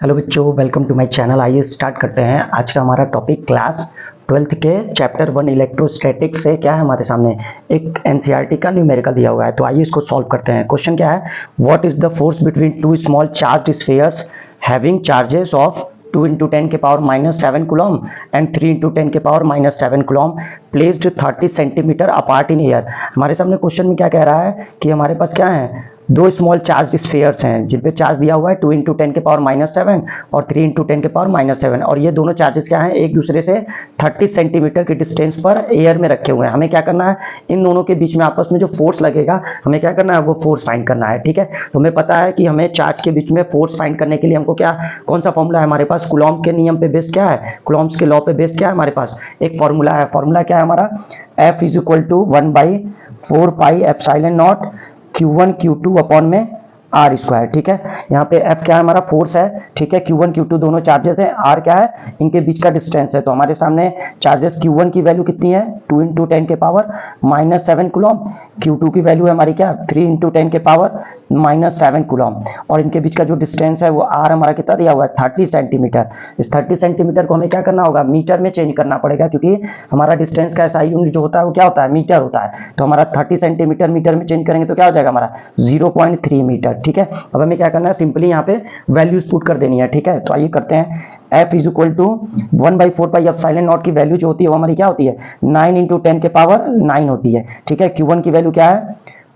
Hello बच्चों, welcome to my channel. आइए start करते हैं। आज का हमारा टॉपिक क्लास 12th के चैप्टर 1 इलेक्ट्रोस्टैटिक्स से क्या है हमारे सामने एक एनसीईआरटी का न्यूमेरिकल दिया हुआ है। तो आइए इसको सॉल्व करते हैं। क्वेश्चन क्या है, what is the force between two small charged spheres having charges of 2 × 10 के पावर -7 कूलम एंड 3 × 10 के power -7 coulomb placed 30 centimetre apart in air. हमारे सामने क्वेश्चन में क्या कह रहा है कि हमारे पास क्या है, दो स्मॉल चार्ज स्फीयर्स हैं जिन पे चार्ज दिया हुआ है 2 × 10 के पावर -7 और 3 × 10 के पावर -7, और ये दोनों चार्जेस क्या हैं, एक दूसरे से 30 सेंटीमीटर की डिस्टेंस पर एयर में रखे हुए हैं। हमें क्या करना है, इन दोनों के बीच में आपस में जो फोर्स लगेगा हमें क्या करना है, वो फोर्स फाइंड करना है। ठीक है, तो हमें पता है कि हमें चार्ज के बीच में फोर्स फाइंड करने के लिए हमको क्या, कौन सा फॉर्मूला है हमारे पास, कूलॉम के नियम पे बेस्ड क्या है, कूलॉम्स के लॉ पे बेस्ड क्या है हमारे पास एक फॉर्मूला है। फॉर्मूला क्या है हमारा, F = 1/4πε0 Q1 Q2 अपॉन में R स्क्वायर। ठीक है, यहाँ पे F क्या है हमारा, फोर्स है। ठीक है, Q1 Q2 दोनों चार्जेस हैं, R क्या है, इनके बीच का डिस्टेंस है। तो हमारे सामने चार्जेस Q1 की वैल्यू कितनी है, 2 × 10 के पावर -7 कूलम, Q2 की वैल्यू है हमारी क्या, 3 × 10 के पावर -7 कूलम, और इनके बीच का जो डिस्टेंस है वो R हमारा कितना दिया हुआ है, 30 सेंटीमीटर। इस 30 सेंटीमीटर को हमें क्या करना होगा, मीटर में चेंज करना पड़ेगा, क्योंकि हमारा डिस्टेंस का SI यूनिट जो होता है वो क्या होता है, मीटर होता है। तो हमारा 30 सेंटीमीटर मीटर में चेंज करेंगे तो क्या हो जाएगा हमारा 0.3 मीटर। ठीक है, अब हमें क्या करना है, सिंपली यहाँ पे वैल्यूज पुट कर देनी है। ठीक है, तो आइए करते हैं। F = 1/4πε0 की वैल्यू जो होती है वो हमारी क्या होती है, 9 × 10 के पावर 9 होती है। ठीक है, Q1 की वैल्यू क्या है,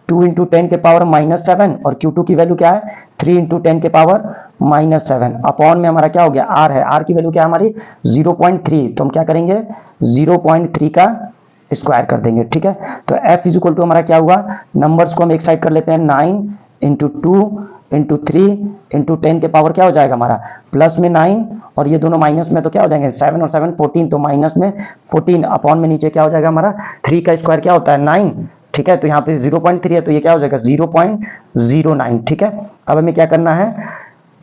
2 × 10 के पावर -7, और Q2 की वैल्यू क्या है, 3 × 10 के पावर -7 अपॉन में हमारा क्या हो गया, R है। R की वैल्यू क्या है हमारी 0.3, तो हम क्या करेंगे 0.3 का स्क्वायर कर देंगे। ठीक है, तो F = हमारा क्या हुआ, नंबर्स को हम एक साइड कर लेते हैं, 9 × 2 × 3 × 10 के पावर क्या हो जाएगा हमारा प्लस में 9, और ये दोनों माइनस में तो क्या हो जाएंगे 7 और 7 14, तो माइनस में 14 अपॉन में नीचे क्या हो जाएगा हमारा 3 का स्क्वायर क्या होता है 9। ठीक है, तो यहाँ पे 0.3 है तो ये क्या हो जाएगा 0.09। ठीक है, अब हमें क्या करना है,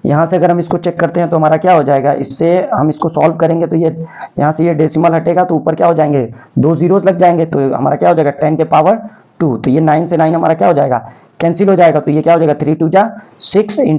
यहाँ से अगर हम इसको चेक करते हैं तो हमारा क्या हो जाएगा, इससे हम इसको सॉल्व करेंगे तो ये यहाँ से ये डेसिमल हटेगा तो ऊपर क्या हो जाएंगे, 2 जीरोस लग जाएंगे, तो हमारा क्या हो जाएगा 10 के पावर 2, तो ये 9 से 9 हमारा क्या हो जाएगा, कैंसिल हो जाएगा, तो ये क्या हो जाएगा 3 × 2 = 6 ×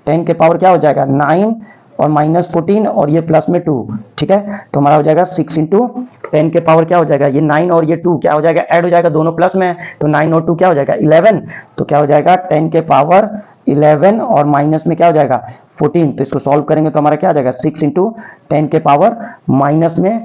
10 के पावर क्या हो जाएगा 9 और -14 और ये प्लस में 2। ठीक है, तो हमारा हो जाएगा 6 × 10 के पावर क्या हो जाएगा, ये 9 और ये 2 क्या हो जाएगा, ऐड हो जाएगा, दोनों प्लस में है, तो 9 और 2 क्या हो जाएगा 11, तो क्या हो जाएगा 10 के पावर 11 और माइनस में क्या हो जाएगा 14। तो इसको सॉल्व करेंगे तो हमारा क्या आ जाएगा 6 × 10 के पावर -3।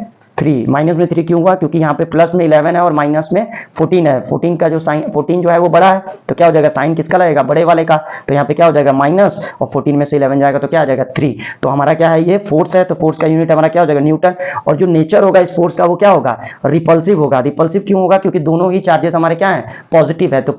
माइनस में 3 क्यों हुआ, क्योंकि यहाँ पे प्लस में 11 है और माइनस में 14 है। 14 का जो साइन, 14 जो है वो बड़ा है, तो क्या हो जाएगा साइन किसका लगेगा, बड़े वाले का, तो यहाँ पे क्या हो जाएगा माइनस, और 14 में से 11 जाएगा तो क्या आ जाएगा 3। तो हमारा क्या है, ये फोर्स है, तो फोर्स का यूनिट हमारा क्या हो जाएगा न्यूटन, और जो नेचर होगा इस फोर्स का वो क्या होगा, रिपल्सिव होगा। रिपल्सिव क्यों होगा, क्योंकि दोनों ही चार्जेस हमारे क्या है, पॉजिटिव है। तो